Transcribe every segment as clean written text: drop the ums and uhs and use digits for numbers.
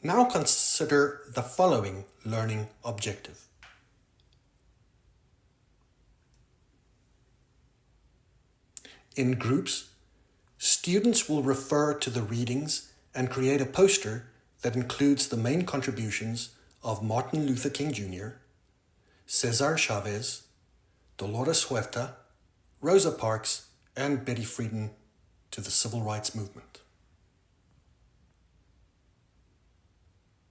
Now consider the following learning objective. In groups, students will refer to the readings and create a poster that includes the main contributions of Martin Luther King Jr., Cesar Chavez, Dolores Huerta, Rosa Parks, and Betty Friedan to the civil rights movement.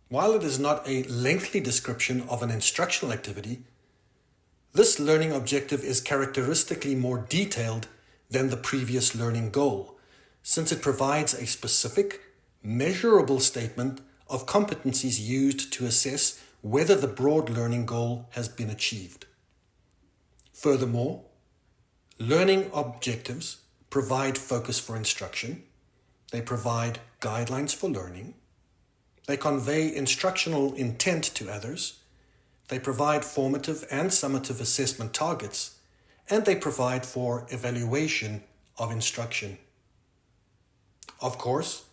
While it is not a lengthy description of an instructional activity, this learning objective is characteristically more detailed than the previous learning goal, since it provides a specific, measurable statement of competencies used to assess whether the broad learning goal has been achieved. Furthermore, learning objectives provide focus for instruction, they provide guidelines for learning, they convey instructional intent to others, they provide formative and summative assessment targets, and they provide for evaluation of instruction. Of course,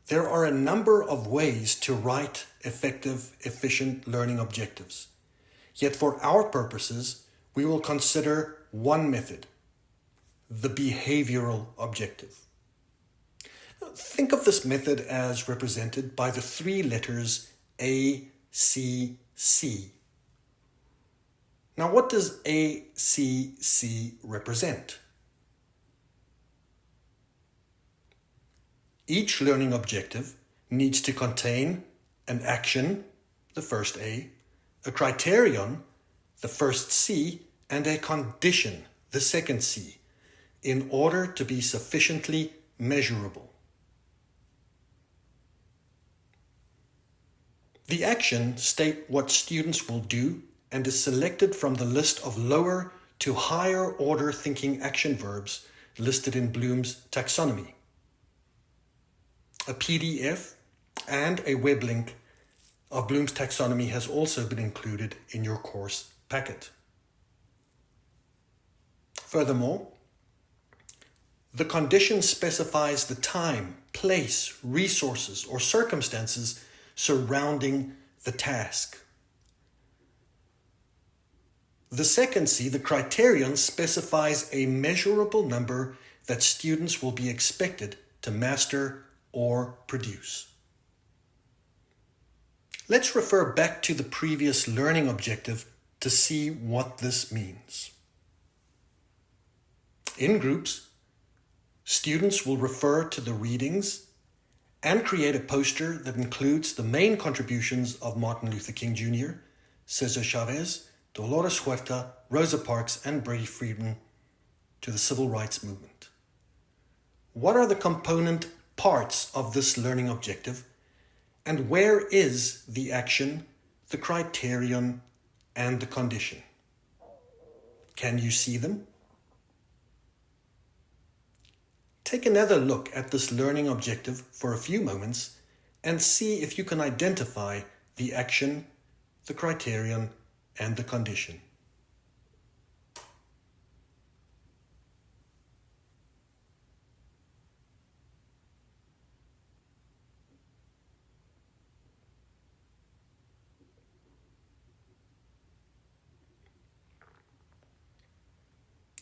there are a number of ways to write effective, efficient learning objectives. Yet for our purposes, we will consider one method, the behavioral objective. Think of this method as represented by the three letters A, C, C. Now, what does A, C, C represent? Each learning objective needs to contain an action, the first A, a criterion, the first C, and a condition, the second C, in order to be sufficiently measurable. The action states what students will do and is selected from the list of lower to higher order thinking action verbs listed in Bloom's taxonomy. A PDF and a web link of Bloom's taxonomy has also been included in your course packet. Furthermore, the condition specifies the time, place, resources, or circumstances surrounding the task. The second C, the criterion, specifies a measurable number that students will be expected to master or produce. Let's refer back to the previous learning objective to see what this means. In groups, students will refer to the readings and create a poster that includes the main contributions of Martin Luther King Jr., Cesar Chavez, Dolores Huerta, Rosa Parks, and Betty Friedan to the civil rights movement. What are the component parts of this learning objective, and where is the action, the criterion, and the condition? Can you see them? Take another look at this learning objective for a few moments and see if you can identify the action, the criterion, and the condition.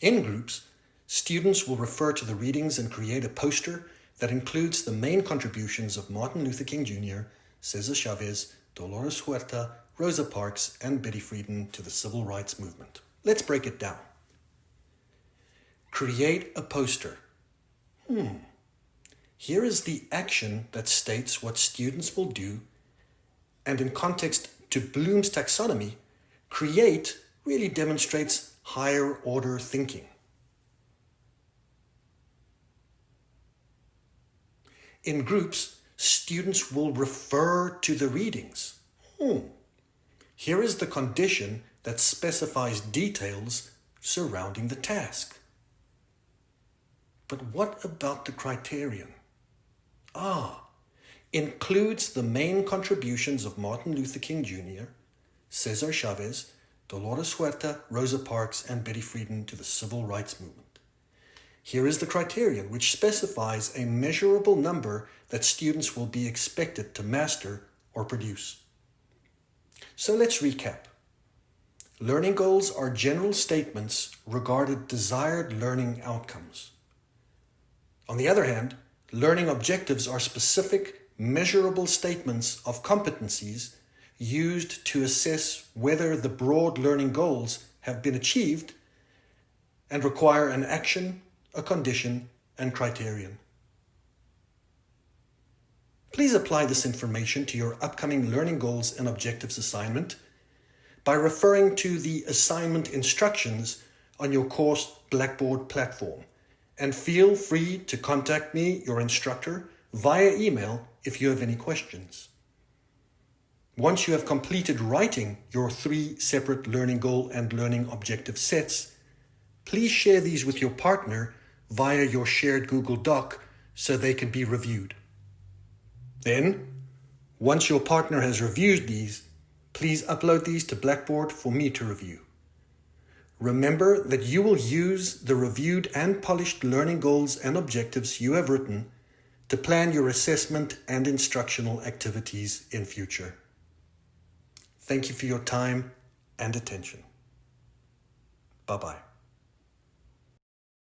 In groups, students will refer to the readings and create a poster that includes the main contributions of Martin Luther King Jr., Cesar Chavez, Dolores Huerta, Rosa Parks, and Betty Friedan to the civil rights movement. Let's break it down. Create a poster. Here is the action that states what students will do, and in context to Bloom's taxonomy, create really demonstrates higher order thinking. In groups, students will refer to the readings. Here is the condition that specifies details surrounding the task. But what about the criterion? Includes the main contributions of Martin Luther King Jr., Cesar Chavez, Dolores Huerta, Rosa Parks, and Betty Friedan to the civil rights movement. Here is the criterion, which specifies a measurable number that students will be expected to master or produce. So let's recap. Learning goals are general statements regarding desired learning outcomes. On the other hand, learning objectives are specific, measurable statements of competencies used to assess whether the broad learning goals have been achieved and require an action, a condition, and criterion. Please apply this information to your upcoming learning goals and objectives assignment by referring to the assignment instructions on your course Blackboard platform, and feel free to contact me, your instructor, via email if you have any questions. Once you have completed writing your 3 separate learning goal and learning objective sets, please share these with your partner via your shared Google Doc so they can be reviewed. Then, once your partner has reviewed these, please upload these to Blackboard for me to review. Remember that you will use the reviewed and polished learning goals and objectives you have written to plan your assessment and instructional activities in future. Thank you for your time and attention. Bye-bye.